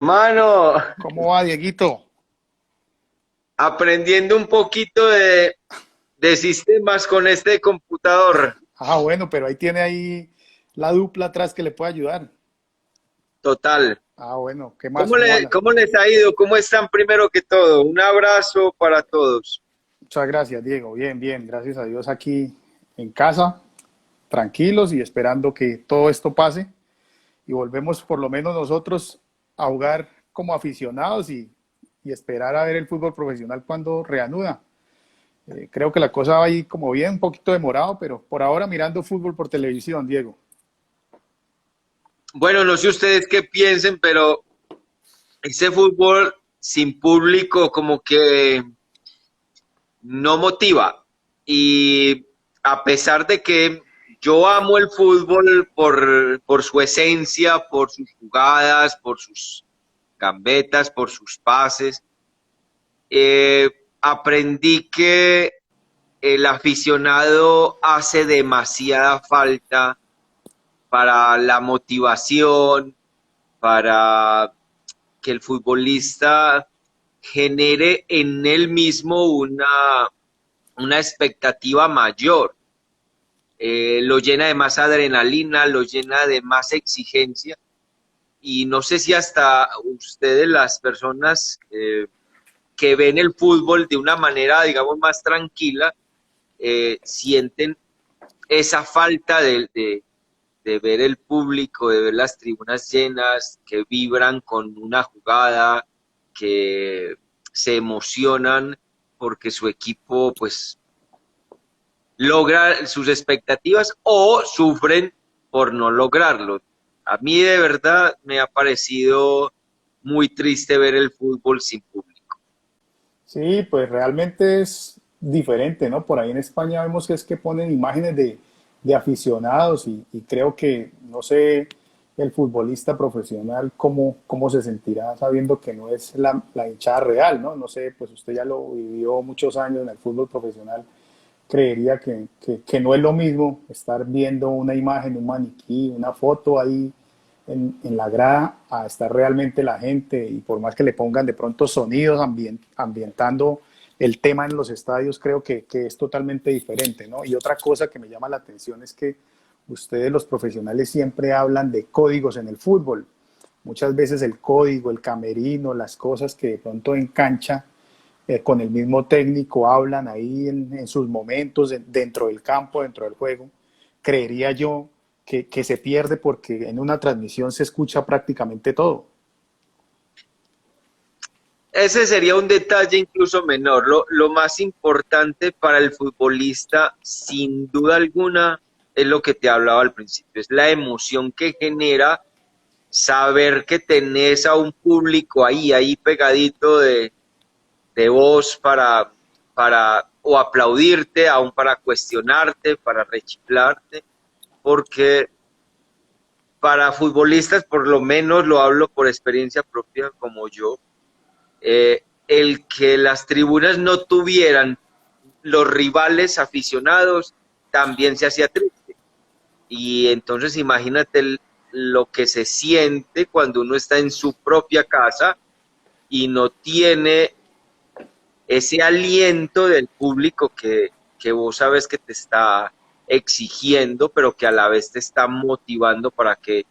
Mano, ¿Cómo va, Dieguito? aprendiendo un poquito de sistemas con este computador. Bueno, pero ahí tiene ahí la dupla atrás que le puede ayudar. Total. Bueno, ¿qué más? ¿Cómo ¿ anda? cómo les ha ido? ¿Cómo están primero que todo? Un abrazo para todos. Muchas gracias, Diego. Bien, bien, gracias a Dios aquí en casa, tranquilos y esperando que todo esto pase y volvemos por lo menos nosotros a jugar como aficionados y esperar a ver el fútbol profesional cuando reanuda. Creo que la cosa va ahí como bien, un poquito demorado, pero por ahora mirando fútbol por televisión, Diego. Bueno, no sé ustedes qué piensen, pero ese fútbol sin público como que no motiva. Y a pesar de que yo amo el fútbol por su esencia, por sus jugadas, por sus gambetas, por sus pases, aprendí que el aficionado hace demasiada falta para la motivación, para que el futbolista genere en él mismo una expectativa mayor. Lo llena de más adrenalina, lo llena de más exigencia y no sé si hasta ustedes, las personas que ven el fútbol de una manera, digamos, más tranquila, sienten esa falta de ver el público, de ver las tribunas llenas, que vibran con una jugada, que se emocionan porque su equipo pues logra sus expectativas o sufren por no lograrlo. A mí de verdad me ha parecido muy triste ver el fútbol sin público. Sí, pues realmente es diferente, ¿no? Por ahí en España vemos que es que ponen imágenes de aficionados y creo que, no sé, el futbolista profesional cómo se sentirá sabiendo que no es la hinchada real, ¿no? No sé, pues usted ya lo vivió muchos años en el fútbol profesional, creería que no es lo mismo estar viendo una imagen, un maniquí, una foto ahí en la grada a estar realmente la gente y por más que le pongan de pronto sonidos ambientando el tema en los estadios, creo que es totalmente diferente, ¿no? Y otra cosa que me llama la atención es que ustedes los profesionales siempre hablan de códigos en el fútbol. Muchas veces el código, el camerino, las cosas que de pronto en cancha con el mismo técnico hablan ahí en sus momentos dentro del campo, dentro del juego, creería yo que se pierde porque en una transmisión se escucha prácticamente todo. Ese sería un detalle incluso menor. Lo más importante para el futbolista, sin duda alguna, es lo que te hablaba al principio, es la emoción que genera saber que tenés a un público ahí pegadito de vos para o aplaudirte, aún para cuestionarte, para rechiflarte, porque para futbolistas, por lo menos lo hablo por experiencia propia como yo, el que las tribunas no tuvieran los rivales aficionados también se hacía triste. Y entonces imagínate lo que se siente cuando uno está en su propia casa y no tiene ese aliento del público que vos sabes que te está exigiendo, pero que a la vez te está motivando para que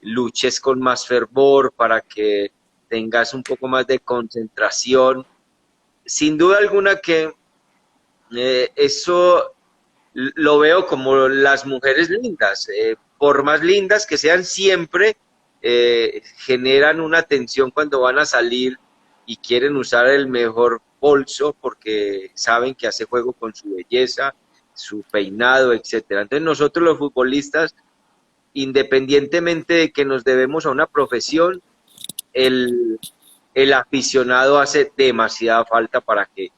luches con más fervor, para que tengas un poco más de concentración. Sin duda alguna que eso lo veo como las mujeres lindas, por más lindas que sean siempre, generan una tensión cuando van a salir y quieren usar el mejor bolso porque saben que hace juego con su belleza, su peinado, etcétera. Entonces nosotros los futbolistas, independientemente de que nos debemos a una profesión, el, el aficionado hace demasiada falta para que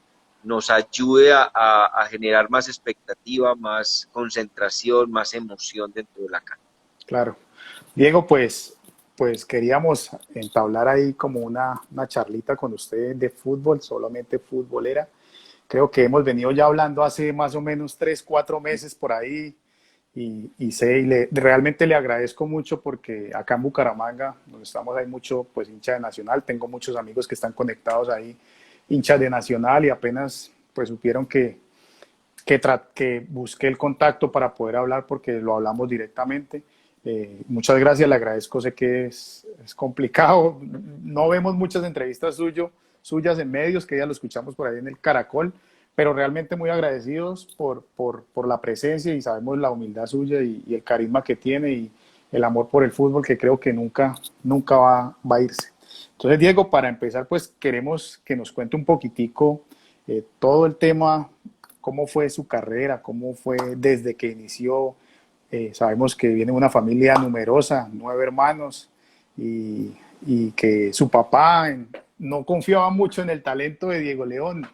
nos ayude a generar más expectativa, más concentración, más emoción dentro de la cancha. Claro. Diego, pues queríamos entablar ahí como una charlita con usted de fútbol, solamente futbolera. Creo que hemos venido ya hablando hace más o menos 3, 4 meses por ahí y sé, realmente le agradezco mucho porque acá en Bucaramanga, donde estamos, hay mucho pues hincha de Nacional, tengo muchos amigos que están conectados ahí, hinchas de Nacional, y apenas pues supieron que busqué el contacto para poder hablar porque lo hablamos directamente. Muchas gracias, le agradezco, sé que es complicado, no vemos muchas entrevistas suyas en medios, que ya lo escuchamos por ahí en el Caracol, pero realmente muy agradecidos por la presencia, y sabemos la humildad suya y el carisma que tiene y el amor por el fútbol, que creo que nunca va a irse. Entonces, Diego, para empezar, pues queremos que nos cuente un poquitico todo el tema, cómo fue su carrera, cómo fue desde que inició. Sabemos que viene de una familia numerosa, 9 hermanos, y que su papá no confiaba mucho en el talento de Diego León,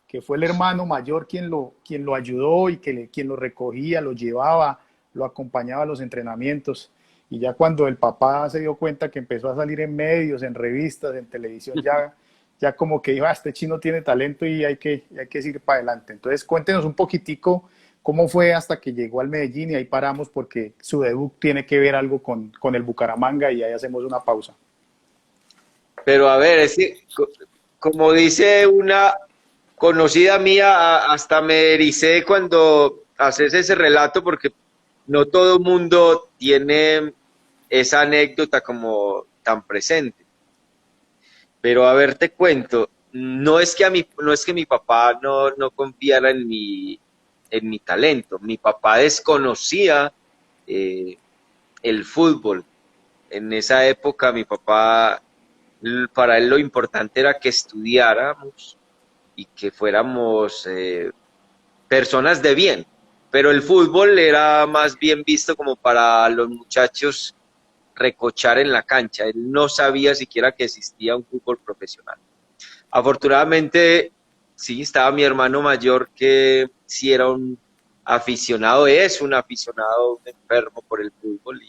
que fue el hermano mayor quien lo ayudó y quien lo recogía, lo llevaba, lo acompañaba a los entrenamientos. Y ya cuando el papá se dio cuenta que empezó a salir en medios, en revistas, en televisión, ya como que iba, este chino tiene talento y hay que seguir para adelante. Entonces cuéntenos un poquitico cómo fue hasta que llegó al Medellín, y ahí paramos porque su debut tiene que ver algo con el Bucaramanga, y ahí hacemos una pausa. Pero a ver, es que, como dice una conocida mía, hasta me ericé cuando haces ese relato, porque no todo mundo tiene esa anécdota como tan presente. Pero a ver, te cuento, no es que mi papá no confiara en mi talento. Mi papá desconocía eh, el fútbol. En esa época mi papá, para él lo importante era que estudiáramos y que fuéramos personas de bien. Pero el fútbol era más bien visto como para los muchachos recochar en la cancha. Él no sabía siquiera que existía un fútbol profesional. Afortunadamente, sí, estaba mi hermano mayor, que sí era un aficionado, es un aficionado, un enfermo por el fútbol,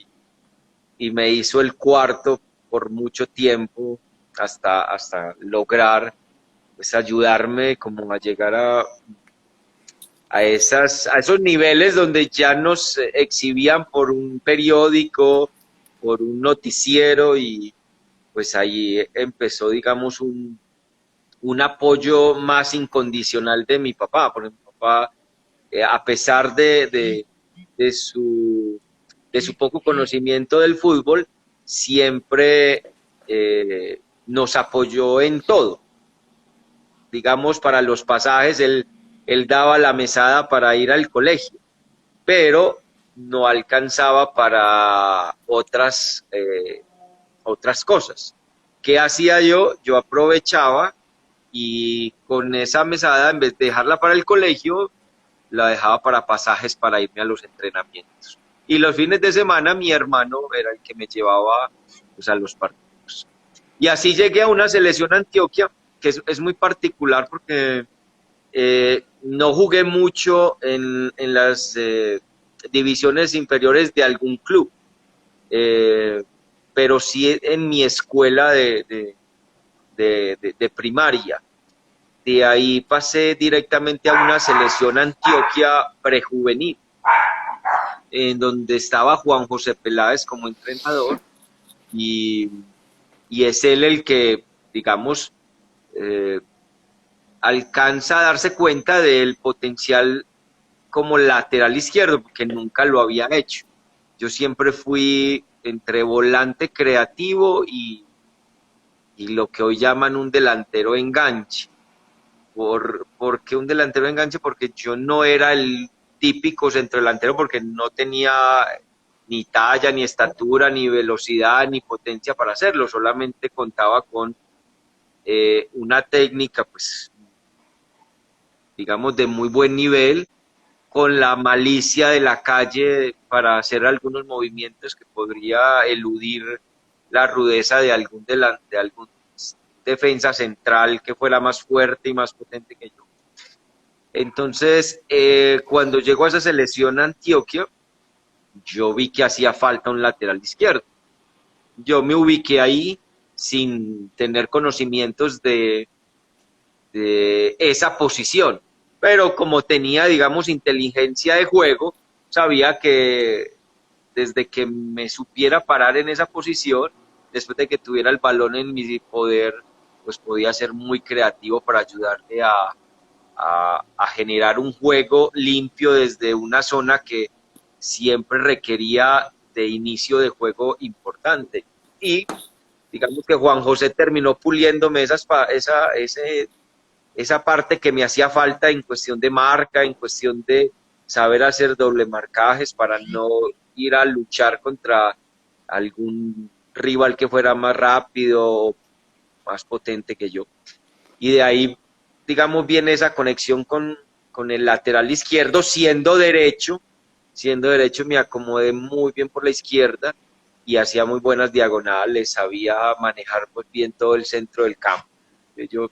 y me hizo el cuarto por mucho tiempo hasta lograr pues ayudarme como a llegar a esos niveles donde ya nos exhibían por un periódico, por un noticiero, y pues ahí empezó, digamos, un apoyo más incondicional de mi papá, porque mi papá, a pesar de de su poco conocimiento del fútbol, siempre nos apoyó en todo. Digamos, para los pasajes, él daba la mesada para ir al colegio, pero no alcanzaba para otras cosas. ¿Qué hacía yo? Yo aprovechaba y con esa mesada, en vez de dejarla para el colegio, la dejaba para pasajes para irme a los entrenamientos. Y los fines de semana mi hermano era el que me llevaba pues, a los partidos. Y así llegué a una selección Antioquia, que es muy particular porque no jugué mucho en las divisiones inferiores de algún club, eh, pero sí en mi escuela de primaria. De ahí pasé directamente a una selección Antioquia prejuvenil, en donde estaba Juan José Peláez como entrenador, y, y es él el que, digamos, eh, alcanza a darse cuenta del potencial como lateral izquierdo, porque nunca lo había hecho. Yo siempre fui entre volante creativo y lo que hoy llaman un delantero enganche. ¿Por qué un delantero enganche? Porque yo no era el típico centrodelantero, porque no tenía ni talla, ni estatura, ni velocidad, ni potencia para hacerlo. Solamente contaba con una técnica, pues, digamos, de muy buen nivel, con la malicia de la calle para hacer algunos movimientos que podría eludir la rudeza de algún defensa central que fuera más fuerte y más potente que yo. Entonces, cuando llegó a esa selección Antioquia, yo vi que hacía falta un lateral izquierdo. Yo me ubiqué ahí sin tener conocimientos de esa posición, pero como tenía, digamos, inteligencia de juego, sabía que desde que me supiera parar en esa posición, después de que tuviera el balón en mi poder, pues podía ser muy creativo para ayudarle a generar un juego limpio desde una zona que siempre requería de inicio de juego importante. Y digamos que Juan José terminó puliéndome esa parte que me hacía falta en cuestión de marca, en cuestión de saber hacer doble marcajes para no ir a luchar contra algún rival que fuera más rápido o más potente que yo. Y de ahí, digamos, viene esa conexión con el lateral izquierdo, siendo derecho me acomodé muy bien por la izquierda y hacía muy buenas diagonales, sabía manejar pues bien todo el centro del campo. Yo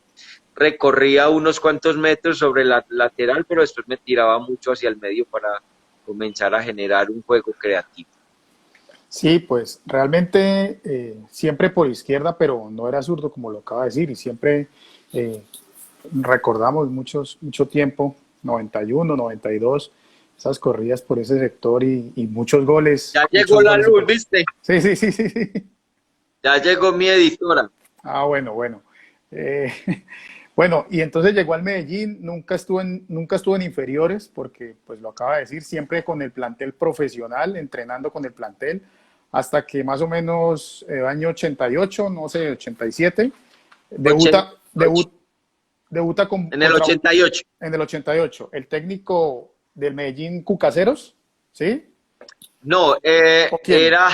recorría unos cuantos metros sobre la lateral, pero después me tiraba mucho hacia el medio para comenzar a generar un juego creativo. Sí, pues realmente siempre por izquierda, pero no era zurdo como lo acaba de decir, y siempre eh, recordamos mucho tiempo, 91, 92, esas corridas por ese sector y Ya llegó muchos la goles de luz, por. ¿viste? Sí, sí, sí, sí, sí. Ya llegó mi editora. Ah, bueno, bueno. Eh, bueno, y entonces llegó al Medellín, nunca estuvo en inferiores, porque pues lo acaba de decir, siempre con el plantel profesional, entrenando con el plantel, hasta que más o menos año 88, no sé, 87, debuta, 88. debuta En el 88. en el 88. El técnico del Medellín, Cucaseros, ¿sí? No, ¿O quién? era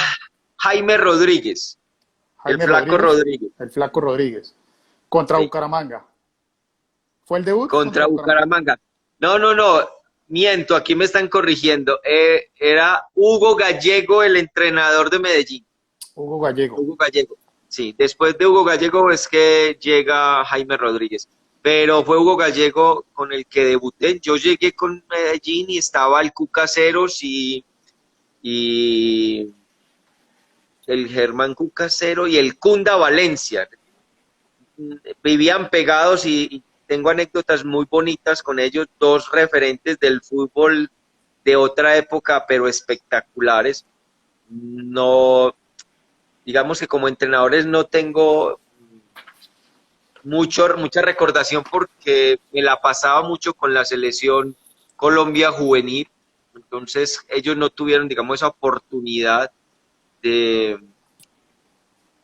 Jaime Rodríguez, el Jaime Flaco Rodríguez, Rodríguez. el Flaco Rodríguez, contra Sí. Bucaramanga. ¿Fue el debut contra Contra Bucaramanga? Bucaramanga. No, no, no, miento, aquí me están corrigiendo. Era Hugo Gallego, el entrenador de Medellín. Hugo Gallego. Hugo Gallego. Sí, después de Hugo Gallego es que llega Jaime Rodríguez. Pero fue Hugo Gallego con el que debuté. Yo llegué con Medellín y estaba el Cucaseros y el Germán Cucasero y el Cunda Valencia. Vivían pegados y tengo anécdotas muy bonitas con ellos, dos referentes del fútbol de otra época, pero espectaculares. No, digamos que como entrenadores no tengo mucha recordación porque me la pasaba mucho con la selección Colombia juvenil, entonces ellos no tuvieron, digamos, esa oportunidad de,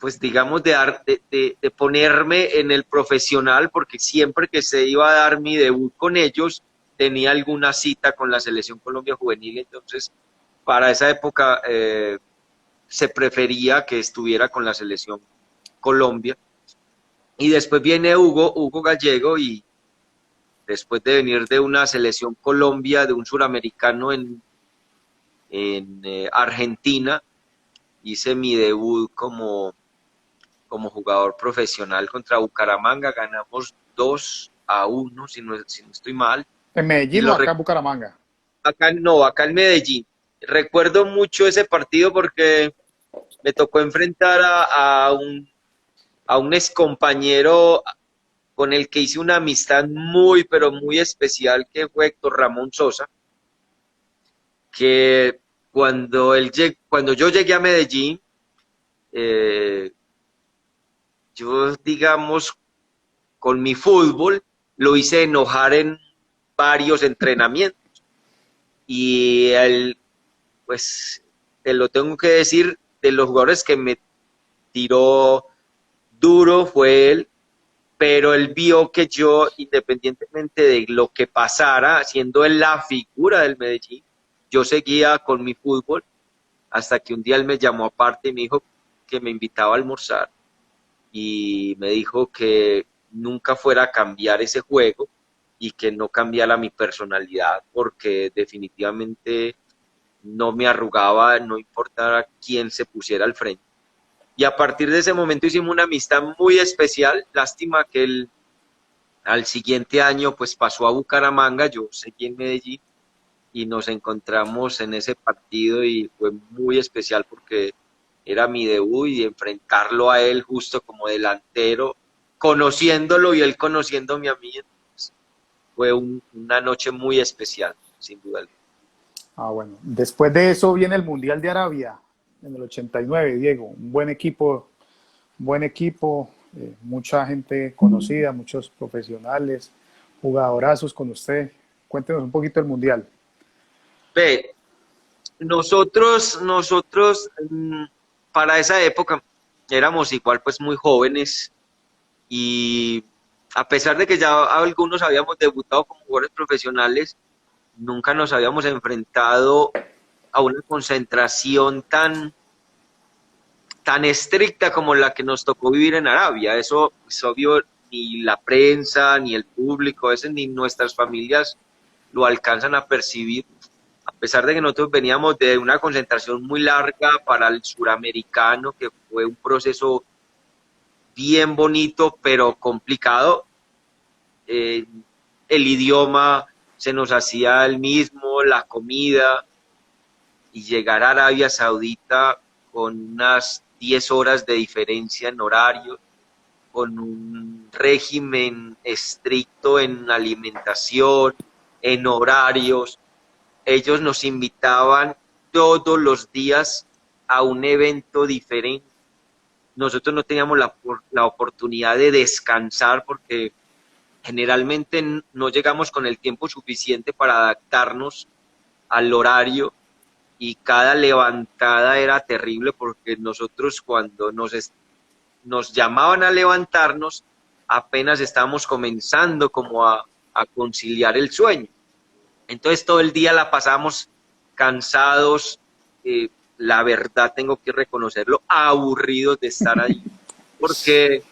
pues digamos, de ponerme en el profesional, porque siempre que se iba a dar mi debut con ellos, tenía alguna cita con la selección Colombia juvenil, entonces para esa época se prefería que estuviera con la selección Colombia. Y después viene Hugo Gallego y después de venir de una selección Colombia, de un suramericano en Argentina, hice mi debut como jugador profesional contra Bucaramanga, ganamos 2-1, si no estoy mal. ¿En Y Medellín o lo acá en Bucaramanga? acá no, acá en Medellín. Recuerdo mucho ese partido porque me tocó enfrentar a un excompañero con el que hice una amistad muy, pero muy especial, que fue Héctor Ramón Sosa, que cuando yo llegué a Medellín, eh, yo, digamos, con mi fútbol, lo hice enojar en varios entrenamientos. Y él, pues, te lo tengo que decir, de los jugadores que me tiró duro fue él, pero él vio que yo, independientemente de lo que pasara, siendo él la figura del Medellín, yo seguía con mi fútbol hasta que un día él me llamó aparte y me dijo que me invitaba a almorzar y me dijo que nunca fuera a cambiar ese juego y que no cambiara mi personalidad porque definitivamente no me arrugaba, no importara quién se pusiera al frente. Y a partir de ese momento hicimos una amistad muy especial. Lástima que él al siguiente año pues pasó a Bucaramanga, yo seguí en Medellín y nos encontramos en ese partido y fue muy especial porque era mi debut y enfrentarlo a él justo como delantero, conociéndolo y él conociéndome a mí, pues, fue una noche muy especial, sin duda alguna. Ah, bueno. Después de eso viene el Mundial de Arabia en el 89, Diego. Un buen equipo, mucha gente conocida, muchos profesionales, jugadorazos con usted. Cuéntenos un poquito del Mundial. Ve, nosotros, para esa época éramos igual pues muy jóvenes y a pesar de que ya algunos habíamos debutado como jugadores profesionales, nunca nos habíamos enfrentado a una concentración tan estricta como la que nos tocó vivir en Arabia. Eso, es obvio, ni la prensa, ni el público, a veces ni nuestras familias lo alcanzan a percibir. A pesar de que nosotros veníamos de una concentración muy larga para el suramericano, que fue un proceso bien bonito, pero complicado, eh, el idioma se nos hacía el mismo, la comida, y llegar a Arabia Saudita con unas 10 horas de diferencia en horario, con un régimen estricto en alimentación, en horarios. Ellos nos invitaban todos los días a un evento diferente. Nosotros no teníamos la oportunidad de descansar porque generalmente no llegamos con el tiempo suficiente para adaptarnos al horario y cada levantada era terrible porque nosotros cuando nos llamaban a levantarnos apenas estábamos comenzando como a conciliar el sueño. Entonces todo el día la pasamos cansados, la verdad tengo que reconocerlo, aburridos de estar ahí, porque,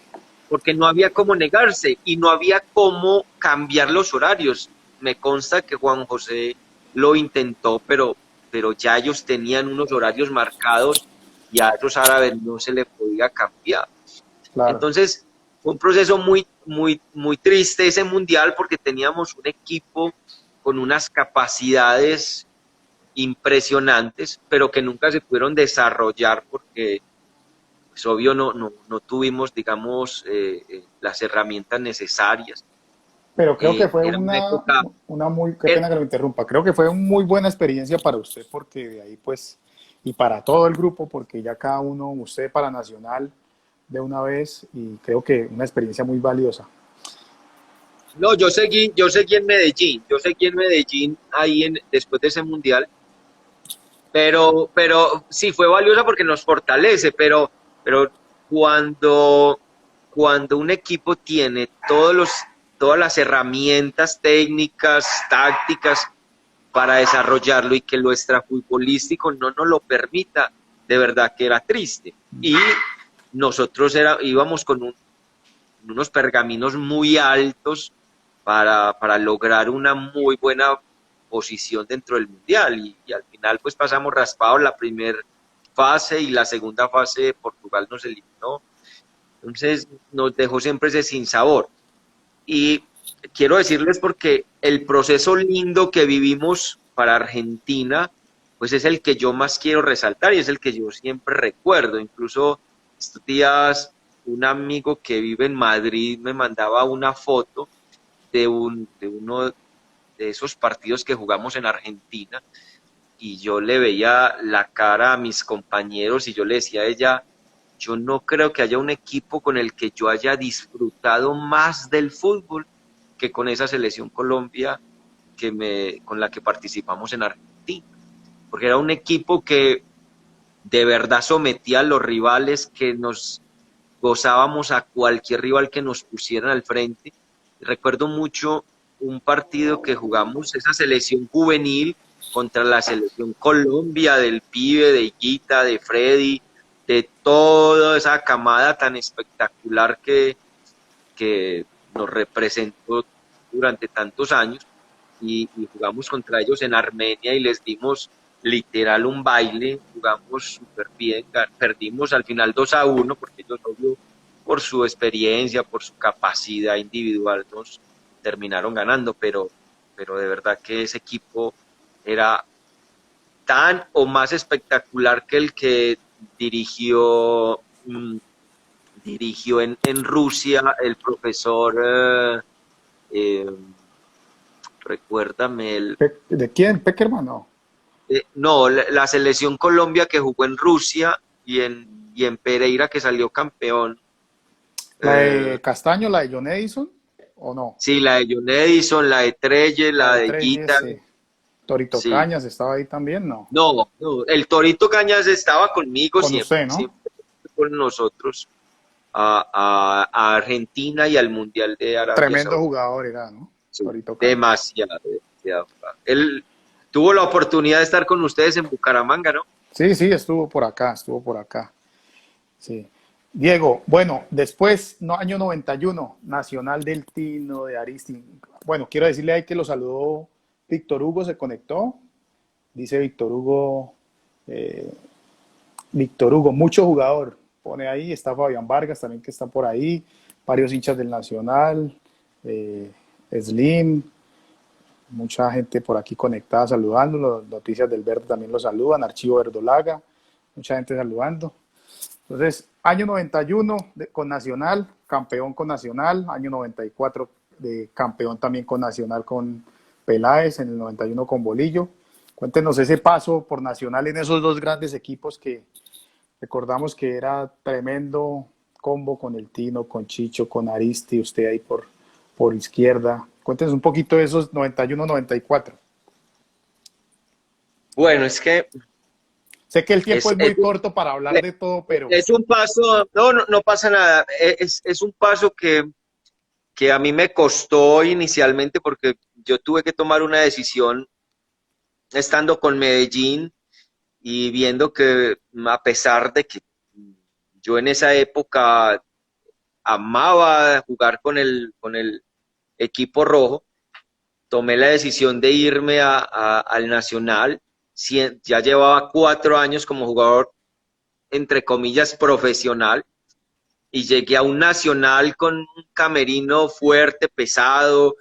porque no había cómo negarse y no había cómo cambiar los horarios. Me consta que Juan José lo intentó, pero ya ellos tenían unos horarios marcados y a esos árabes no se le podía cambiar. Claro. Entonces, fue un proceso muy triste ese mundial porque teníamos un equipo con unas capacidades impresionantes, pero que nunca se pudieron desarrollar porque, pues, obvio, no tuvimos, digamos, las herramientas necesarias. Pero creo que fue Era una época, qué er- pena que lo interrumpa, creo que fue una muy buena experiencia para usted porque de ahí pues, y para todo el grupo, porque ya cada uno, usted para Nacional de una vez y creo que una experiencia muy valiosa. no, yo seguí en Medellín ahí después de ese mundial. Pero sí fue valiosa porque nos fortalece, pero cuando, cuando un equipo tiene todas las herramientas técnicas, tácticas para desarrollarlo y que lo extrafutbolístico no nos lo permita, de verdad que era triste. Y nosotros íbamos con unos pergaminos muy altos para lograr una muy buena posición dentro del mundial y al final pues pasamos raspados la primera fase y la segunda fase Portugal nos eliminó, entonces nos dejó siempre ese sinsabor y quiero decirles porque el proceso lindo que vivimos para Argentina pues es el que yo más quiero resaltar y es el que yo siempre recuerdo, incluso estos días un amigo que vive en Madrid me mandaba una foto de uno de esos partidos que jugamos en Argentina y yo le veía la cara a mis compañeros y yo le decía a ella, yo no creo que haya un equipo con el que yo haya disfrutado más del fútbol que con esa selección Colombia con la que participamos en Argentina, porque era un equipo que de verdad sometía a los rivales, que nos gozábamos a cualquier rival que nos pusieran al frente. Recuerdo mucho un partido que jugamos, esa selección juvenil contra la selección Colombia, del pibe, de Higuita, de Freddy, de toda esa camada tan espectacular que nos representó durante tantos años y jugamos contra ellos en Armenia y les dimos literal un baile, jugamos súper bien, perdimos al final 2-1 porque ellos obvio por su experiencia, por su capacidad individual nos terminaron ganando, pero de verdad que ese equipo era tan o más espectacular que el que dirigió en Rusia el profesor, eh, recuérdame, ¿De quién? Peckerman, no. No, la selección Colombia que jugó en Rusia y en Pereira que salió campeón. ¿La Eh, de Castaño, la de John Edison o no? sí, la de John Edison, la de Trelle, La la de de Treyes, Guita, sí. Torito sí. Cañas estaba ahí también, ¿no? No, no, el Torito Cañas estaba conmigo Con siempre, usted, ¿no? siempre con nosotros a Argentina y al Mundial de Arabia Tremendo Saudita. jugador era, ¿no? Sí, Torito Cañas. demasiado, demasiado. Él tuvo la oportunidad de estar con ustedes en Bucaramanga, ¿no? Sí, sí, estuvo por acá, estuvo por acá. Sí. Diego, bueno, después, no, año 91, Nacional del Tino, de Aristi. Bueno, quiero decirle ahí que lo saludó Víctor Hugo, se conectó. Dice eh, Víctor Hugo, mucho jugador. Pone ahí, está Fabián Vargas también que está por ahí, varios hinchas del Nacional, eh, Slim, mucha gente por aquí conectada saludando, Noticias del Verde también lo saludan, Archivo Verdolaga, mucha gente saludando. Entonces, año 91 con Nacional, campeón con Nacional, año 94 de campeón también con Nacional con Peláez, en el 91 con Bolillo. Cuéntenos ese paso por Nacional en esos dos grandes equipos que recordamos que era tremendo combo con el Tino, con Chicho, con Aristi, usted ahí por izquierda. Cuéntenos un poquito de esos 91-94. Bueno, es que Sé que el tiempo es, es muy corto para hablar de todo, pero es un paso, no, no, no pasa nada, es un paso que a mí me costó inicialmente porque yo tuve que tomar una decisión estando con Medellín y viendo que a pesar de que yo en esa época amaba jugar con el equipo rojo, tomé la decisión de irme al Nacional. Ya llevaba 4 años como jugador, entre comillas, profesional, y llegué a un Nacional con un camerino fuerte, pesado,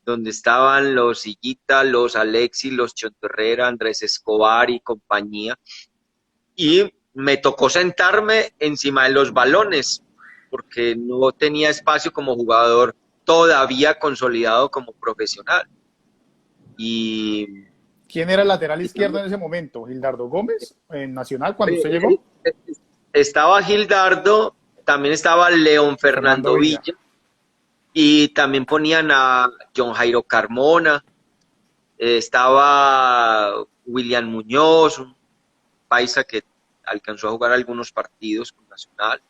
donde estaban los Higuita, los Alexis, los Chonto Herrera, Andrés Escobar y compañía. Y me tocó sentarme encima de los balones, porque no tenía espacio como jugador todavía consolidado como profesional. Y ¿quién era el lateral izquierdo digamos, en ese momento? ¿Gildardo Gómez en Nacional cuando usted eh, llegó? eh, estaba Gildardo, también estaba León Fernando Fernando Villa. Villa, y también ponían a John Jairo Carmona, estaba William Muñoz, un paisa que alcanzó a jugar algunos partidos con Nacional.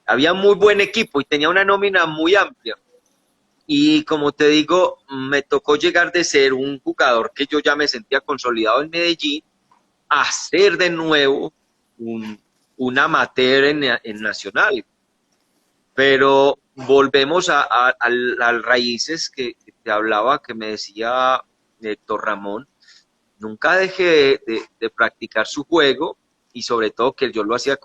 Había muy buen equipo y tenía una nómina muy amplia. Y como te digo, me tocó llegar de ser un jugador que yo ya me sentía consolidado en Medellín a ser de nuevo un amateur en Nacional. Pero volvemos a las raíces que te hablaba, que me decía Héctor Ramón. Nunca dejé de practicar su juego y sobre todo que yo lo hacía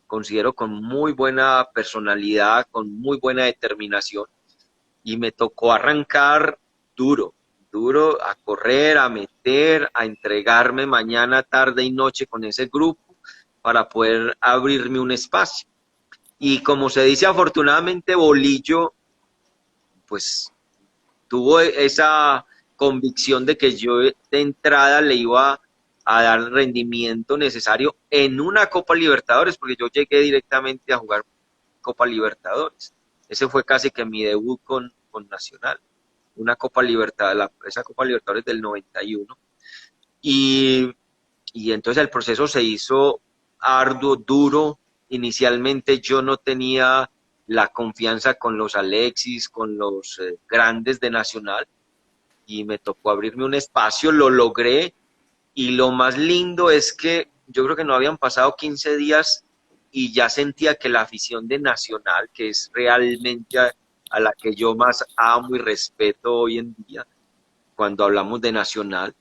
considero con muy buena personalidad, con muy buena determinación, y me tocó arrancar duro, duro, a correr, a meter, a entregarme mañana, tarde y noche con ese grupo para poder abrirme un espacio. Y como se dice, afortunadamente Bolillo, pues tuvo esa convicción de que yo de entrada le iba a dar el rendimiento necesario en una Copa Libertadores, porque yo llegué directamente a jugar Copa Libertadores. Ese fue casi que mi debut con Nacional, una Copa Libertadores, esa Copa Libertadores del 91. Y, y entonces el proceso se hizo arduo, duro. Inicialmente yo no tenía la confianza con los Alexis, con los grandes de Nacional, y me tocó abrirme un espacio, lo logré, y lo más lindo es que yo creo que no habían pasado 15 días y ya sentía que la afición de Nacional, que es realmente a la que yo más amo y respeto hoy en día, cuando hablamos de Nacional,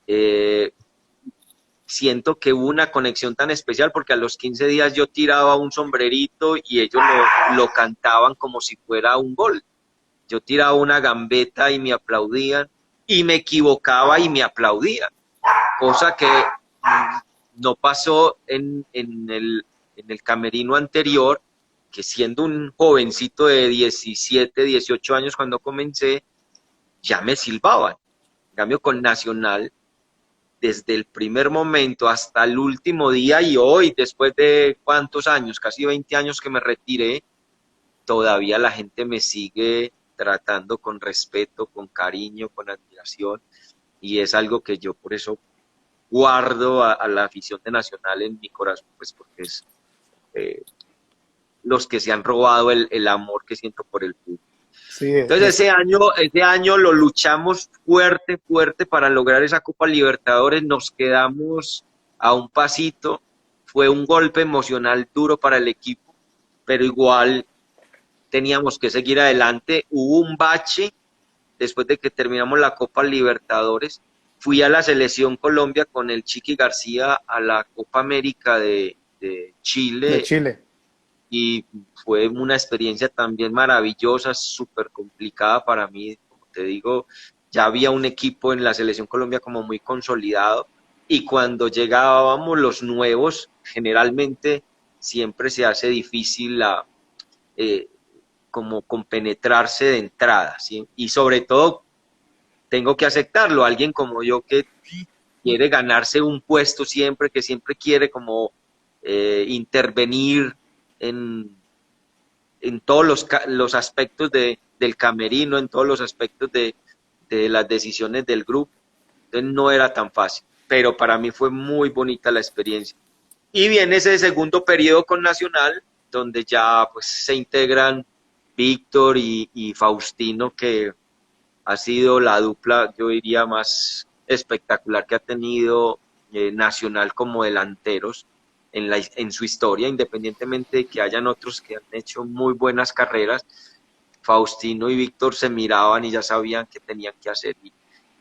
eh, siento que hubo una conexión tan especial porque a los 15 días yo tiraba un sombrerito y ellos lo cantaban como si fuera un gol. Yo tiraba una gambeta y me aplaudían, y me equivocaba y me aplaudían, cosa que no pasó en el camerino anterior, que siendo un jovencito de 17, 18 años cuando comencé, ya me silbaban. En cambio, con Nacional desde el primer momento hasta el último día, y hoy, después de cuántos años, casi 20 años que me retiré, todavía la gente me sigue tratando con respeto, con cariño, con admiración, y es algo que yo por eso guardo a la afición de Nacional en mi corazón, pues porque es eh, los que se han robado el amor que siento por el fútbol. Sí, Entonces ese año lo luchamos fuerte, fuerte para lograr esa Copa Libertadores, nos quedamos a un pasito, fue un golpe emocional duro para el equipo, pero igual teníamos que seguir adelante, hubo un bache después de que terminamos la Copa Libertadores, fui a la Selección Colombia con el Chiqui García a la Copa América de de Chile, Chile. y fue una experiencia también maravillosa, súper complicada para mí, como te digo, ya había un equipo en la Selección Colombia como muy consolidado, y cuando llegábamos los nuevos, generalmente siempre se hace difícil eh, como compenetrarse de entrada, ¿sí? Y sobre todo, tengo que aceptarlo, alguien como yo que quiere ganarse un puesto siempre, que siempre quiere como intervenir en, en todos los aspectos del camerino, en todos los aspectos de las decisiones del grupo. Entonces no era tan fácil, pero para mí fue muy bonita la experiencia. Y viene ese segundo periodo con Nacional, donde ya pues se integran Víctor y Faustino, que ha sido la dupla, yo diría, más espectacular que ha tenido Nacional como delanteros en su historia, independientemente de que hayan otros que han hecho muy buenas carreras. Faustino y Víctor se miraban y ya sabían qué tenían que hacer,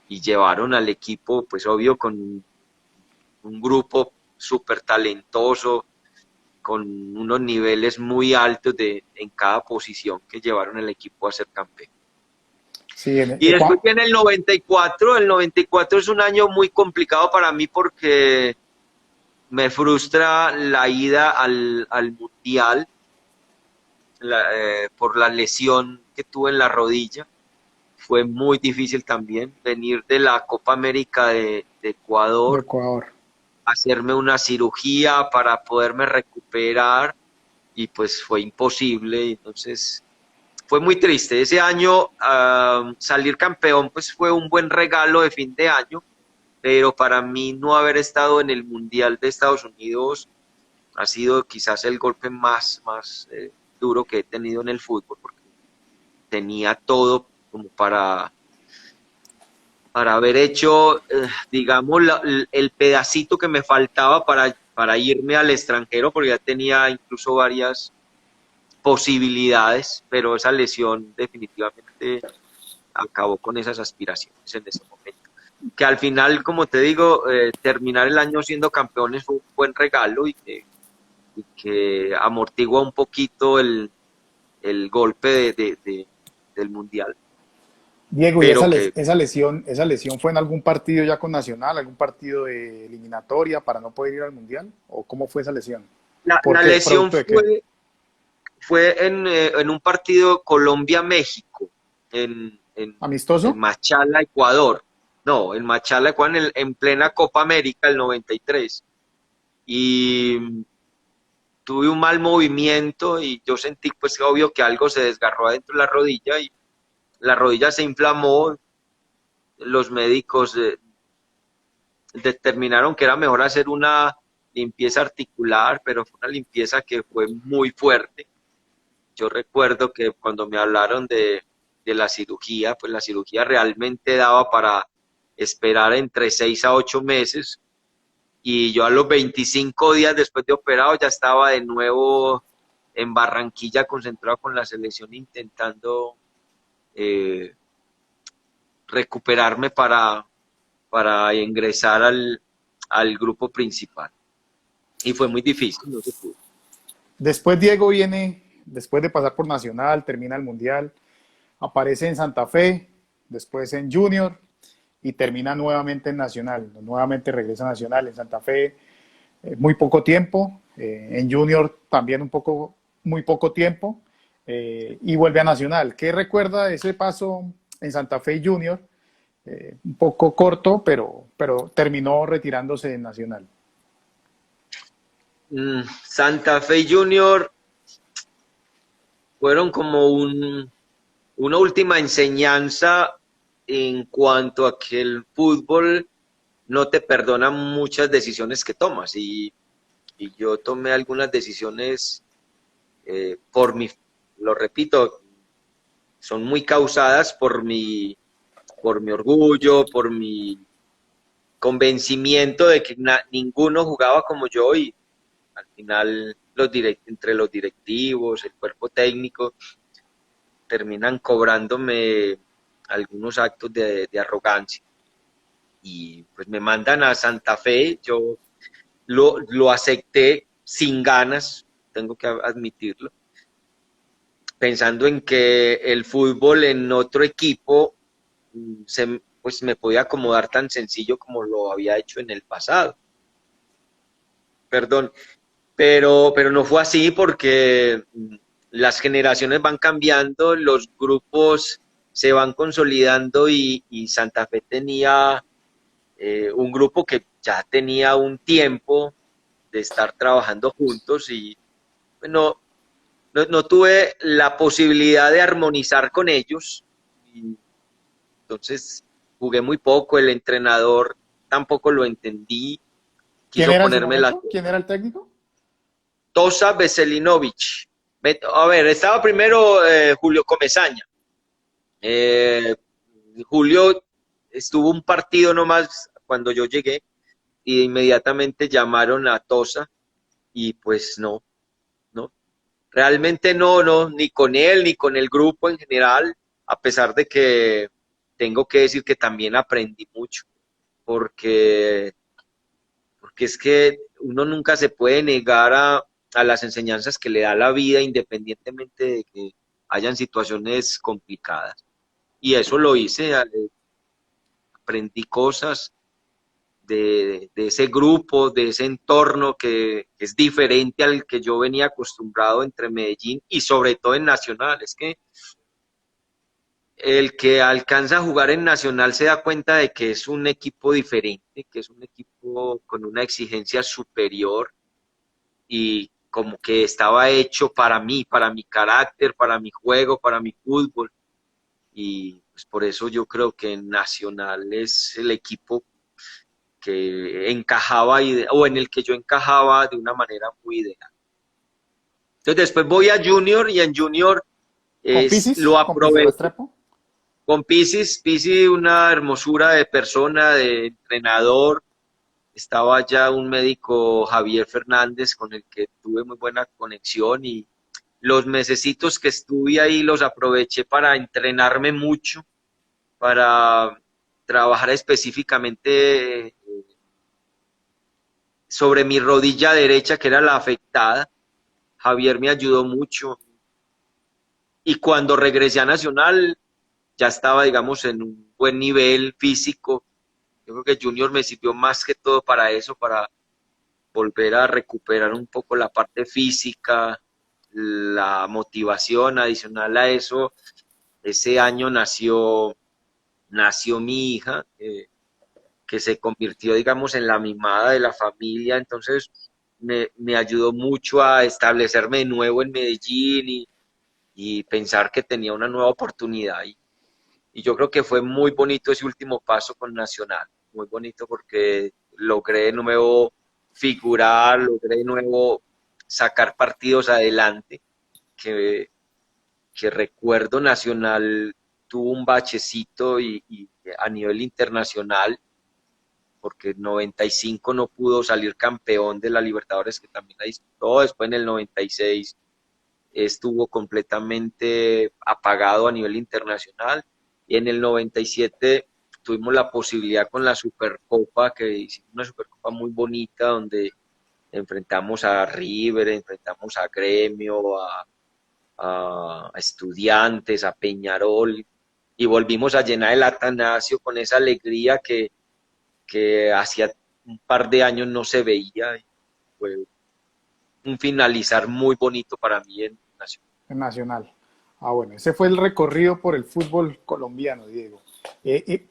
y llevaron al equipo, pues obvio, con un grupo súper talentoso, con unos niveles muy altos en cada posición, que llevaron el equipo a ser campeón. Sí, Y después viene el 94. El 94 es un año muy complicado para mí porque me frustra la ida al Mundial por la lesión que tuve en la rodilla. Fue muy difícil también venir de la Copa América de de Ecuador, Ecuador. hacerme una cirugía para poderme recuperar, y pues fue imposible. Entonces fue muy triste. Ese año salir campeón pues fue un buen regalo de fin de año, pero para mí no haber estado en el Mundial de Estados Unidos ha sido quizás el golpe más duro que he tenido en el fútbol, porque tenía todo como para haber hecho, digamos, el pedacito que me faltaba para irme al extranjero, porque ya tenía incluso varias posibilidades, pero esa lesión definitivamente acabó con esas aspiraciones en ese momento. Que al final, como te digo, terminar el año siendo campeones fue un buen regalo, y que amortigua un poquito el golpe del Mundial. Diego, ¿y Pero que esa lesión fue en algún partido ya con Nacional, algún partido de eliminatoria para no poder ir al Mundial? ¿O cómo fue esa lesión? ¿Por la qué? lesión ¿Producto de qué? fue en un partido Colombia-México, en ¿Amistoso? Machala, Ecuador. No, en Machala, Ecuador, en plena Copa América, el 93. Y tuve un mal movimiento, y yo sentí, pues, obvio, que algo se desgarró adentro de la rodilla, y la rodilla se inflamó. Los médicos determinaron que era mejor hacer una limpieza articular, pero fue una limpieza que fue muy fuerte. Yo recuerdo que cuando me hablaron de la cirugía, pues la cirugía realmente daba para esperar entre 6 a 8 meses, y yo a los 25 días después de operado ya estaba de nuevo en Barranquilla concentrado con la selección, intentando eh, recuperarme para ingresar al grupo principal. Y fue muy difícil, no se pudo. Después Diego viene, después de pasar por Nacional, termina el Mundial, aparece en Santa Fe, después en Junior y termina nuevamente en Nacional. Nuevamente regresa a Nacional en Santa Fe, muy poco tiempo, en Junior también muy poco tiempo, y vuelve a Nacional. ¿Qué recuerda de ese paso en Santa Fe y Junior? un poco corto, pero terminó retirándose en Nacional. Santa Fe Junior fueron como una última enseñanza en cuanto a que el fútbol no te perdona muchas decisiones que tomas y yo tomé algunas decisiones por mi, lo repito, son muy causadas por mi orgullo, por mi convencimiento de que ninguno jugaba como yo y al final entre los directivos, el cuerpo técnico, terminan cobrándome algunos actos de arrogancia y pues me mandan a Santa Fe, yo lo acepté sin ganas, tengo que admitirlo, pensando en que el fútbol en otro equipo pues me podía acomodar tan sencillo como lo había hecho en el pasado. Perdón, pero no fue así porque las generaciones van cambiando, los grupos se van consolidando y Santa Fe tenía un grupo que ya tenía un tiempo de estar trabajando juntos y bueno, no tuve la posibilidad de armonizar con ellos. Y entonces jugué muy poco, el entrenador tampoco lo entendí, ¿Quién quiso era en su ponerme la momento? ¿Quién era el técnico? Tosa Veselinovic. A ver, estaba primero Julio Comesaña. Eh, Julio estuvo un partido nomás cuando yo llegué y inmediatamente llamaron a Tosa y pues no, realmente no, ni con él ni con el grupo en general, a pesar de que tengo que decir que también aprendí mucho, porque, porque es que uno nunca se puede negar a las enseñanzas que le da la vida, independientemente de que hayan situaciones complicadas. Y eso lo hice, aprendí cosas de ese grupo, de ese entorno que es diferente al que yo venía acostumbrado entre Medellín y sobre todo en Nacional. Es que el que alcanza a jugar en Nacional se da cuenta de que es un equipo diferente, que es un equipo con una exigencia superior y como que estaba hecho para mí, para mi carácter, para mi juego, para mi fútbol. Y pues por eso yo creo que Nacional es el equipo que encajaba o en el que yo encajaba de una manera muy ideal. Entonces después voy a Junior y en Junior lo Con Pisis aprovecho Restrepo? con Pisi una hermosura de persona, de entrenador. Estaba ya un médico Javier Fernández con el que tuve muy buena conexión y los mesecitos que estuve ahí los aproveché para entrenarme mucho, para trabajar específicamente sobre mi rodilla derecha, que era la afectada. Javier me ayudó mucho. Y cuando regresé a Nacional, ya estaba, digamos, en un buen nivel físico. Yo creo que Junior me sirvió más que todo para eso, para volver a recuperar un poco la parte física, la motivación adicional a eso. Ese año nació mi hija, que se convirtió, digamos, en la mimada de la familia, entonces me ayudó mucho a establecerme de nuevo en Medellín y pensar que tenía una nueva oportunidad. Y yo creo que fue muy bonito ese último paso con Nacional, muy bonito porque logré de nuevo figurar, logré de nuevo sacar partidos adelante, que, que recuerdo Nacional tuvo un bachecito y a nivel internacional porque en 95 no pudo salir campeón de la Libertadores, que también la disputó, después en el 96 estuvo completamente apagado a nivel internacional, y en el 97 tuvimos la posibilidad con la Supercopa, que hicimos una Supercopa muy bonita, donde enfrentamos a River, enfrentamos a Gremio, a Estudiantes, a Peñarol, y volvimos a llenar el Atanasio con esa alegría que hacía un par de años no se veía. Fue un finalizar muy bonito para mí en Nacional. En Nacional. Ah, bueno, ese fue el recorrido por el fútbol colombiano, Diego.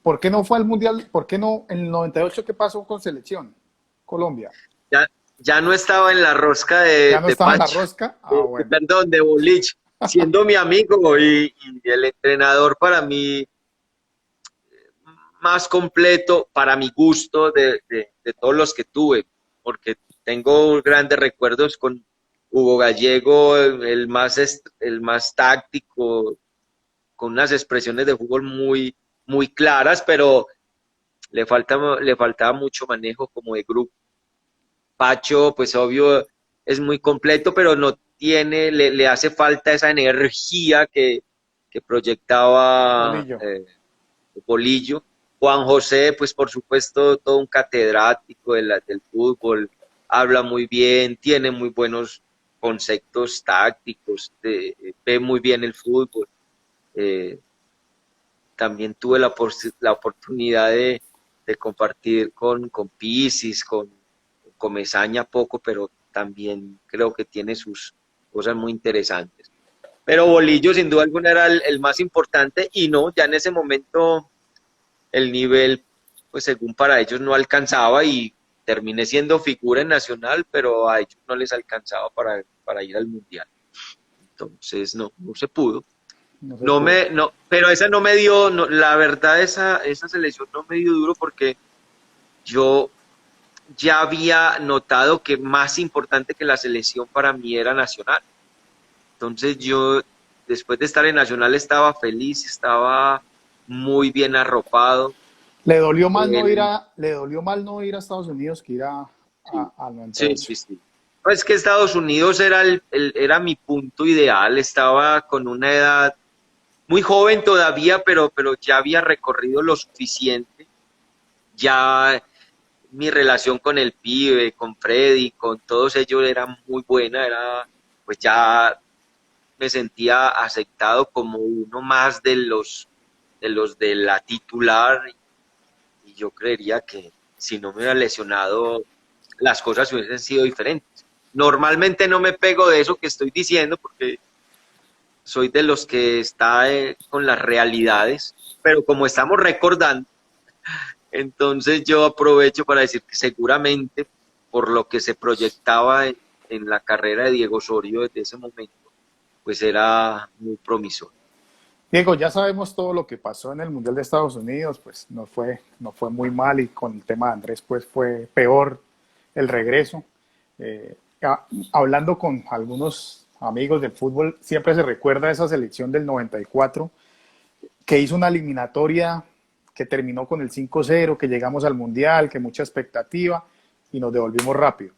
¿Por qué no fue al Mundial? ¿Por qué no en el 98 qué pasó con selección Colombia? Ya, ya no estaba en la rosca ¿Ya no de estaba en la Pacho, rosca? Ah, bueno. perdón, de Bolich, siendo mi amigo y el entrenador para mí más completo, para mi gusto, de todos los que tuve, porque tengo grandes recuerdos con Hugo Gallego, el más táctico, con unas expresiones de fútbol muy claras, pero le faltaba mucho manejo como de grupo. Pacho, pues obvio, es muy completo, pero no tiene, le hace falta esa energía que proyectaba Bolillo. Bolillo. Juan José, pues por supuesto, todo un catedrático del fútbol, habla muy bien, tiene muy buenos conceptos tácticos, ve muy bien el fútbol. Eh, También tuve la oportunidad de compartir con Pisis, con Comesaña poco, pero también creo que tiene sus cosas muy interesantes. Pero Bolillo sin duda alguna era el más importante y no, ya en ese momento el nivel, pues según para ellos no alcanzaba y terminé siendo figura en Nacional, pero a ellos no les alcanzaba para ir al Mundial. Entonces no se pudo. No se pudo. No, pero esa no me dio, no, la verdad esa selección no me dio duro porque yo ya había notado que más importante que la selección para mí era Nacional. Entonces yo, después de estar en Nacional, estaba feliz, estaba muy bien arropado. El, Le dolió mal no ir a Estados Unidos que ir sí, al sí, 98. sí, sí. Pues que Estados Unidos era mi punto ideal, estaba con una edad muy joven todavía, pero ya había recorrido lo suficiente. Ya mi relación con el pibe, con Freddy, con todos ellos era muy buena, pues ya me sentía aceptado como uno más de la titular y yo creería que si no me hubiera lesionado las cosas hubiesen sido diferentes. Normalmente no me pego de eso que estoy diciendo porque soy de los que está con las realidades, pero como estamos recordando, entonces yo aprovecho para decir que seguramente por lo que se proyectaba en la carrera de Diego Osorio desde ese momento, pues era muy promisorio. Diego, ya sabemos todo lo que pasó en el Mundial de Estados Unidos, pues no fue muy mal y con el tema de Andrés pues fue peor el regreso. Hablando con algunos amigos del fútbol, siempre se recuerda esa selección del 94 que hizo una eliminatoria que terminó con el 5-0, que llegamos al Mundial, que mucha expectativa y nos devolvimos rápido.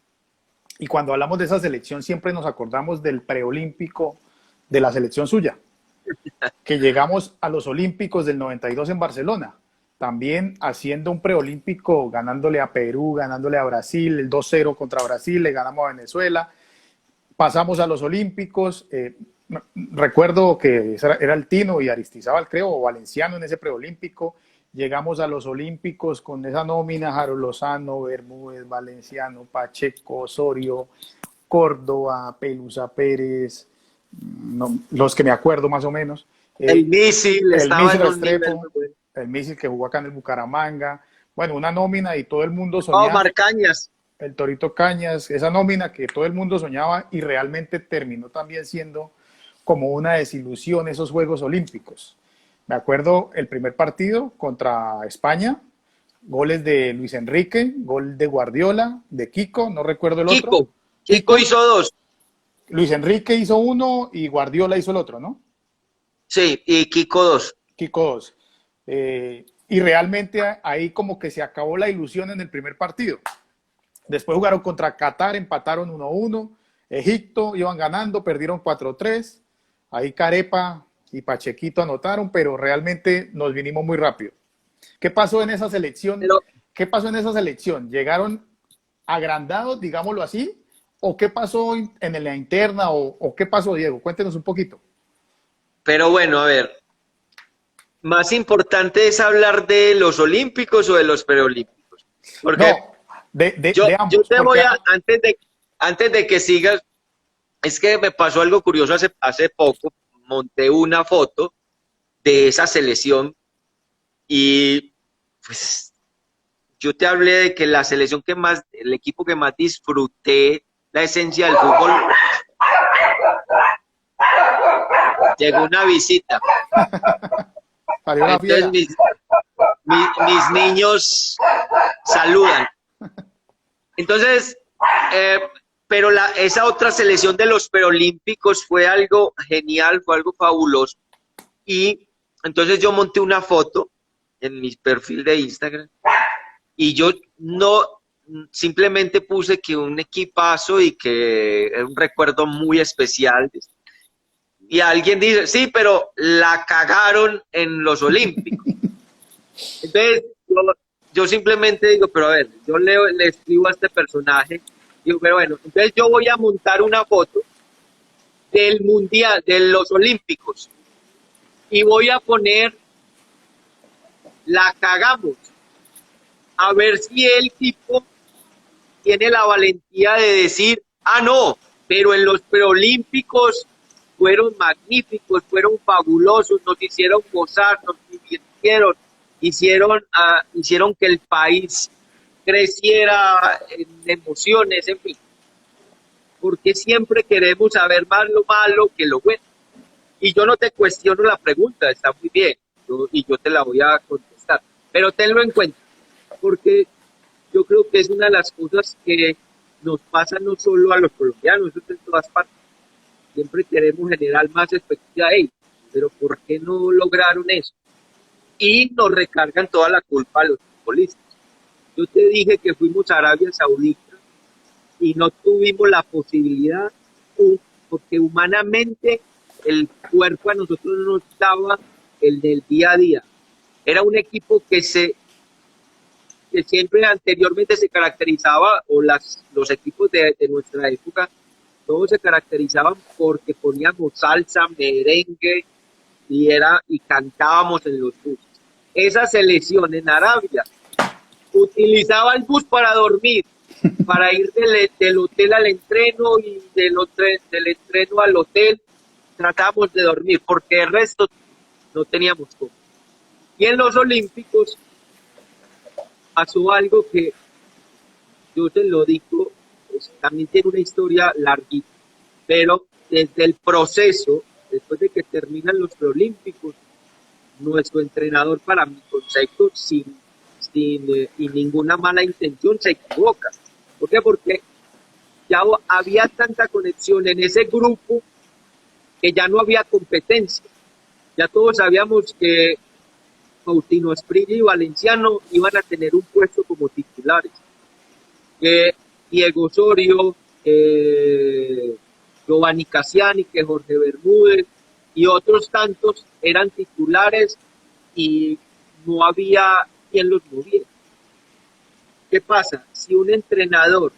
Y cuando hablamos de esa selección siempre nos acordamos del preolímpico de la selección suya, que llegamos a los Olímpicos del 92 en Barcelona, también haciendo un preolímpico, ganándole a Perú, ganándole a Brasil, el 2-0 contra Brasil, le ganamos a Venezuela, pasamos a los Olímpicos, recuerdo que era el Tino y Aristizábal, creo, o Valenciano en ese preolímpico, llegamos a los Olímpicos con esa nómina, Jaro Lozano, Bermúdez, Valenciano, Pacheco, Osorio, Córdoba, Pelusa Pérez, no, los que me acuerdo más o menos, El Misil el estaba Mísel en un nivel Restrepo, muy bueno. el Mísel que jugó acá en el Bucaramanga, bueno, una nómina y todo el mundo Oh, soñaba, Marcañas. el Torito Cañas, esa nómina que todo el mundo soñaba y realmente terminó también siendo como una desilusión esos Juegos Olímpicos. Me acuerdo el primer partido contra España, goles de Luis Enrique, gol de Guardiola, de Kiko, no recuerdo el otro. Kiko hizo dos. Luis Enrique hizo uno y Guardiola hizo el otro, ¿no? Sí, y Kiko dos. Kiko dos. Y realmente ahí como que se acabó la ilusión en el primer partido. Después jugaron contra Qatar, empataron 1-1. Egipto iban ganando, perdieron 4-3. Ahí Carepa y Pachequito anotaron, pero realmente nos vinimos muy rápido. ¿Qué pasó en esa selección? Pero, ¿Qué pasó en esa selección? ¿Llegaron agrandados, digámoslo así? ¿O qué pasó en la interna? ¿O qué pasó, Diego? Cuéntenos un poquito. pero bueno, a ver, más importante es hablar de los olímpicos o de los preolímpicos. Porque No, de yo ambos. te Porque voy a, antes de que sigas, es que me pasó algo curioso hace poco, monté una foto de esa selección Y pues yo te hablé de que la selección que más, el equipo que más disfruté, la esencia del fútbol, llegó una visita. Salió una Entonces fiera. mis niños saludan. Entonces, pero esa otra selección de los preolímpicos fue algo genial, fue algo fabuloso. Y entonces yo monté una foto en mi perfil de Instagram y yo no, simplemente puse que un equipazo y que era un recuerdo muy especial. Y alguien dice, sí, pero la cagaron en los Olímpicos. Entonces, yo simplemente digo, pero a ver, yo le escribo a este personaje, digo, pero bueno, entonces yo voy a montar una foto del Mundial, de los Olímpicos, y voy a poner, la cagamos, a ver si el tipo tiene la valentía de decir, ah, no, pero en los preolímpicos fueron magníficos, fueron fabulosos, nos hicieron gozar, nos divirtieron, hicieron que el país creciera en emociones, en fin, porque siempre queremos saber más lo malo que lo bueno. Y yo no te cuestiono la pregunta, está muy bien, y yo te la voy a contestar, pero tenlo en cuenta, porque yo creo que es una de las cosas que nos pasa no solo a los colombianos, eso es en todas partes. Siempre queremos generar más expectativa de ellos, pero ¿por qué no lograron eso? Y nos recargan toda la culpa a los futbolistas. Yo te dije que fuimos a Arabia Saudita y no tuvimos la posibilidad, porque humanamente el cuerpo a nosotros no nos daba el del día a día. Era un equipo que siempre anteriormente se caracterizaba, o los equipos de nuestra época, todos se caracterizaban porque poníamos salsa, merengue y cantábamos en los buses. Esa selección en Arabia utilizaba el bus para dormir, para ir del hotel al entreno y del entreno al hotel. Tratamos de dormir porque el resto no teníamos cómo. Y en los Olímpicos pasó algo que yo te lo digo, pues, también tiene una historia larguita, pero desde el proceso, después de que terminan los preolímpicos, nuestro entrenador, para mi concepto, sin y ninguna mala intención, se equivoca. ¿Por qué? Porque ya había tanta conexión en ese grupo que ya no había competencia. Ya todos sabíamos que Faustino Asprilla y Valenciano iban a tener un puesto como titulares. Que Diego Osorio, Giovanni Cassiani, que Jorge Bermúdez y otros tantos eran titulares y no había quien los moviera. ¿Qué pasa? Si un entrenador,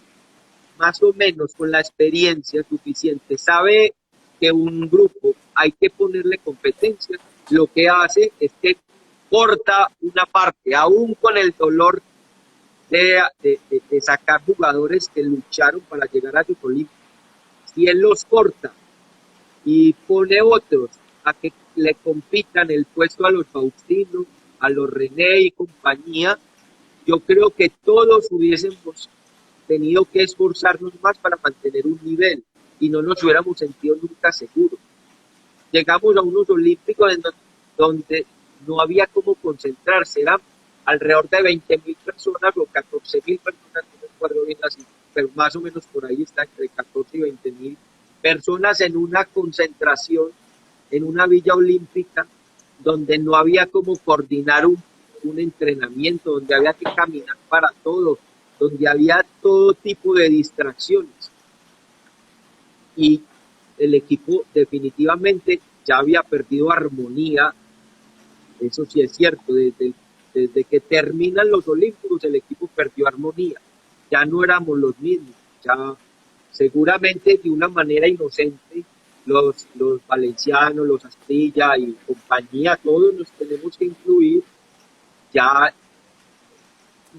más o menos con la experiencia suficiente, sabe que un grupo hay que ponerle competencia, lo que hace es que corta una parte, aún con el dolor de sacar jugadores que lucharon para llegar a sus Olímpicos. Si él los corta y pone otros a que le compitan el puesto a los Faustino, a los René y compañía, yo creo que todos hubiésemos tenido que esforzarnos más para mantener un nivel y no nos hubiéramos sentido nunca seguros. Llegamos a unos Olímpicos donde no había cómo concentrarse, eran alrededor de 20.000 personas o 14.000 personas, no recuerdo bien así, pero más o menos por ahí está, entre 14 y 20.000 personas en una concentración, en una villa olímpica, donde no había cómo coordinar un entrenamiento, donde había que caminar para todo, donde había todo tipo de distracciones. Y el equipo definitivamente ya había perdido armonía, eso sí es cierto, desde que terminan los Olímpicos el equipo perdió armonía, ya no éramos los mismos, ya seguramente de una manera inocente los valencianos, los Astilla y compañía, todos nos tenemos que incluir, ya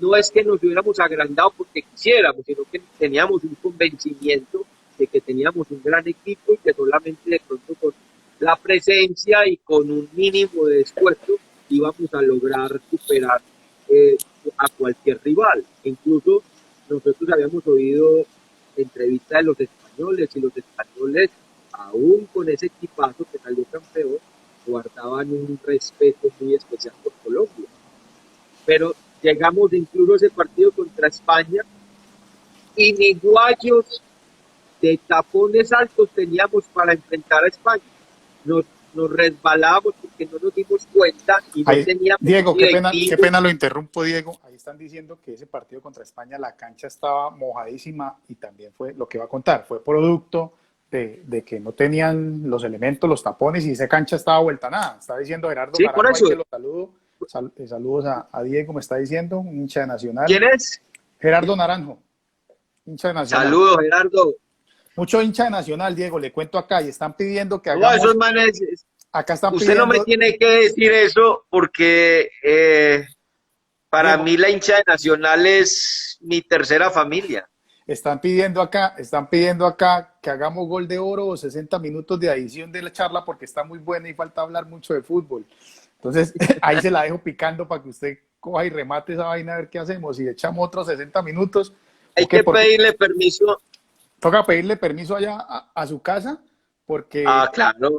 no es que nos hubiéramos agrandado porque quisiéramos, sino que teníamos un convencimiento de que teníamos un gran equipo y que solamente de pronto con la presencia y con un mínimo de esfuerzo íbamos a lograr superar a cualquier rival. Incluso nosotros habíamos oído entrevistas de los españoles y los españoles, aún con ese equipazo que salió campeón, guardaban un respeto muy especial por Colombia. Pero llegamos incluso a ese partido contra España y ni guayos de tapones altos teníamos para enfrentar a España. Nos resbalábamos porque no nos dimos cuenta y no Ahí, teníamos Diego, directivos. qué pena lo interrumpo, Diego. Ahí están diciendo que ese partido contra España, la cancha estaba mojadísima y también fue lo que va a contar, fue producto de que no tenían los elementos, los tapones y esa cancha estaba vuelta a nada. Está diciendo Gerardo Sí, por Naranjo, ahí eso. que lo saludo. Saludos a Diego, me está diciendo, un hincha de Nacional. ¿Quién es? Gerardo Naranjo, hincha de Nacional. Saludos, Gerardo. Mucho hincha de Nacional, Diego, le cuento acá y están pidiendo que No, hagamos. esos manes, Acá están usted pidiendo. no me tiene que decir eso porque para Diego, mí la hincha de Nacional es mi tercera familia. están pidiendo acá que hagamos gol de oro o 60 minutos de adición de la charla porque está muy buena y falta hablar mucho de fútbol. Entonces, ahí se la dejo picando para que usted coja y remate esa vaina a ver qué hacemos. Si echamos otros 60 minutos. Hay que pedirle permiso. Toca pedirle permiso allá a su casa Ah, claro.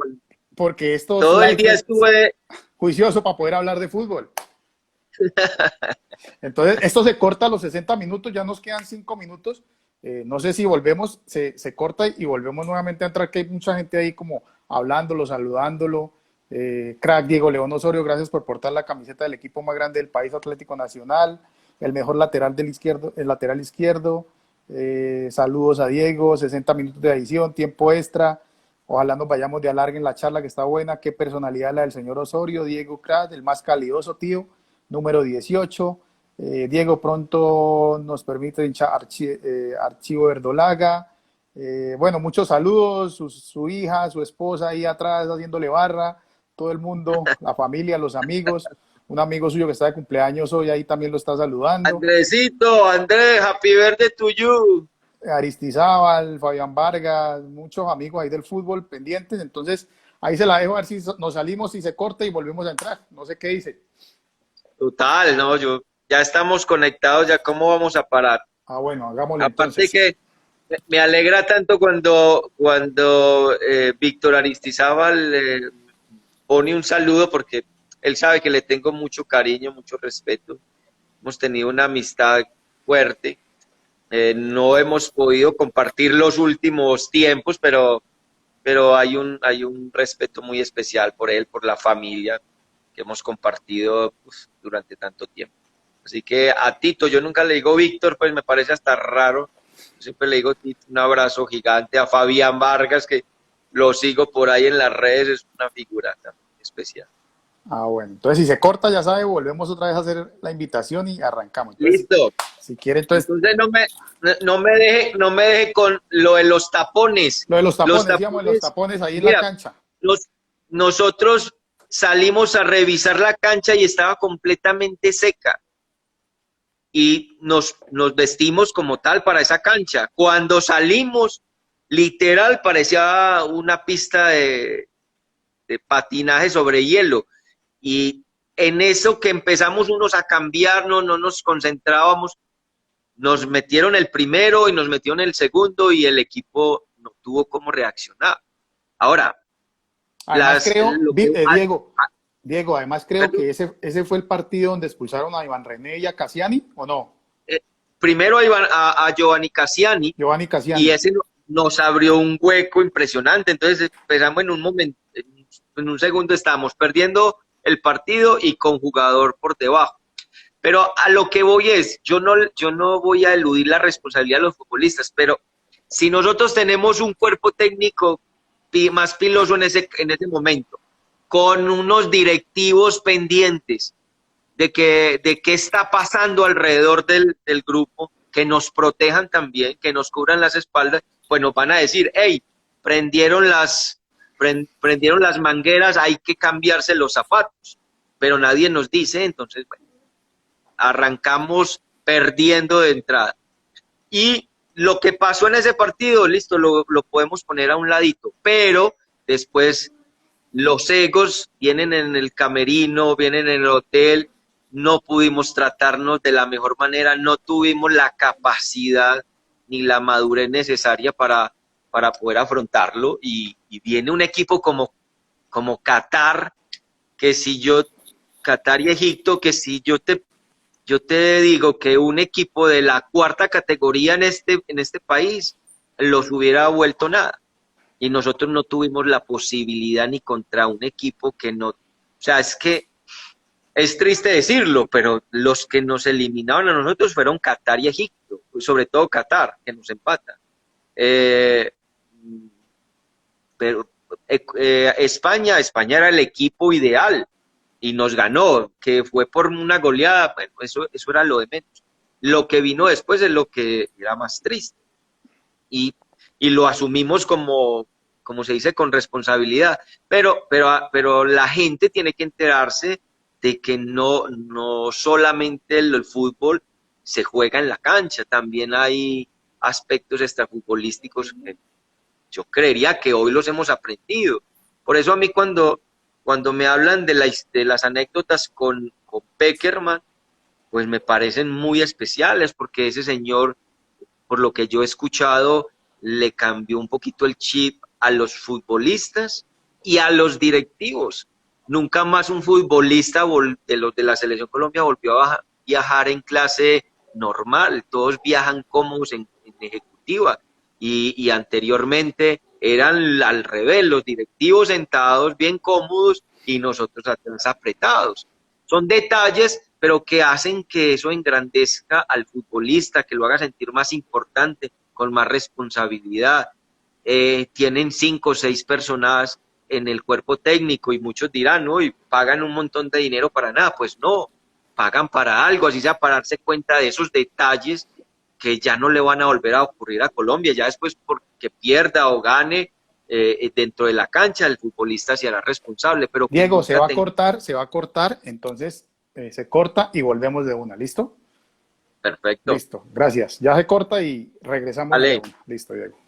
porque estos Todo el likes día es estuve. juicioso para poder hablar de fútbol. Entonces, esto se corta a los 60 minutos, ya nos quedan 5 minutos. No sé si volvemos, se corta y volvemos nuevamente a entrar, que hay mucha gente ahí como hablándolo, saludándolo. Crack Diego León Osorio, gracias por portar la camiseta del equipo más grande del país, Atlético Nacional, el mejor lateral del izquierdo, el lateral izquierdo. Saludos a Diego, 60 minutos de edición, tiempo extra. Ojalá nos vayamos de alargue en la charla que está buena. Qué personalidad la del señor Osorio, Diego Crack, el más calidoso, tío, número 18. Diego pronto nos permite archivo Verdolaga. Bueno, muchos saludos, su hija, su esposa ahí atrás haciéndole barra, todo el mundo, la familia, los amigos. Un amigo suyo que está de cumpleaños hoy ahí también lo está saludando. Andresito, Andrés, happy birthday to you. Aristizábal, Fabián Vargas, muchos amigos ahí del fútbol pendientes. Entonces, ahí se la dejo a ver si nos salimos, si se corta y volvemos a entrar. No sé qué dice. Total, no, ya estamos conectados, ya cómo vamos a parar. Bueno, hagámoslo Aparte entonces. que me alegra tanto cuando Víctor Aristizábal pone un saludo porque él sabe que le tengo mucho cariño, mucho respeto. Hemos tenido una amistad fuerte. No hemos podido compartir los últimos tiempos, pero hay un respeto muy especial por él, por la familia que hemos compartido pues, durante tanto tiempo. Así que a Tito, yo nunca le digo Víctor, pues me parece hasta raro. Yo siempre le digo Tito, un abrazo gigante. A Fabián Vargas, que lo sigo por ahí en las redes, es una figura también especial. Bueno, entonces si se corta, ya sabe, volvemos otra vez a hacer la invitación y arrancamos. Entonces, Listo. Si quiere, entonces no me deje con lo de los tapones. Lo de los tapones, decíamos, los tapones ahí mira, en la cancha. Nosotros salimos a revisar la cancha y estaba completamente seca. Y nos vestimos como tal para esa cancha. Cuando salimos, literal, parecía una pista de patinaje sobre hielo. Y en eso que empezamos unos a cambiarnos, no nos concentrábamos, nos metieron el primero y nos metieron el segundo y el equipo no tuvo cómo reaccionar. Ahora, además Diego, además creo que ese fue el partido donde expulsaron a Iván René y a Cassiani, ¿o no? Primero a Giovanni Cassiani. Y ese nos abrió un hueco impresionante. Entonces empezamos en un momento, en un segundo estábamos perdiendo el partido y con jugador por debajo. Pero a lo que voy es, yo no voy a eludir la responsabilidad de los futbolistas, pero si nosotros tenemos un cuerpo técnico más piloso en ese momento, con unos directivos pendientes de qué está pasando alrededor del grupo, que nos protejan también, que nos cubran las espaldas, pues nos van a decir, hey, prendieron las mangueras, hay que cambiarse los zapatos, pero nadie nos dice, entonces, bueno, arrancamos perdiendo de entrada. Y lo que pasó en ese partido, listo, lo podemos poner a un ladito, pero después los egos vienen en el camerino, vienen en el hotel, no pudimos tratarnos de la mejor manera, no tuvimos la capacidad ni la madurez necesaria para poder afrontarlo y viene un equipo como Qatar, que si yo, Qatar y Egipto, que si yo te digo que un equipo de la cuarta categoría en este país los hubiera vuelto nada. Y nosotros no tuvimos la posibilidad ni contra un equipo que no, o sea, es que es triste decirlo, pero los que nos eliminaron a nosotros fueron Qatar y Egipto, sobre todo Qatar, que nos empata. Eh, pero España era el equipo ideal y nos ganó, que fue por una goleada, bueno, eso era lo de menos. Lo que vino después es lo que era más triste. Y, y lo asumimos como se dice, con responsabilidad. Pero la gente tiene que enterarse de que no solamente el fútbol se juega en la cancha, también hay aspectos extrafutbolísticos que yo creería que hoy los hemos aprendido. Por eso a mí cuando me hablan de las anécdotas con Peckerman, pues me parecen muy especiales, porque ese señor, por lo que yo he escuchado, le cambió un poquito el chip a los futbolistas y a los directivos. Nunca más un futbolista de los de la Selección Colombia volvió a viajar en clase normal, todos viajan cómodos en ejecutiva y anteriormente eran al revés, los directivos sentados bien cómodos y nosotros atrás apretados. Son detalles, pero que hacen que eso engrandezca al futbolista, que lo haga sentir más importante, con más responsabilidad. Tienen 5 o 6 personas en el cuerpo técnico y muchos dirán, no, y pagan un montón de dinero para nada. Pues no, pagan para algo, así sea para darse cuenta de esos detalles que ya no le van a volver a ocurrir a Colombia. Ya después, porque pierda o gane dentro de la cancha, el futbolista se hará responsable. Pero Diego, se va a cortar, entonces se corta y volvemos de una, ¿listo? Perfecto. Listo, gracias. Ya se corta y regresamos Vale. de una. Listo, Diego.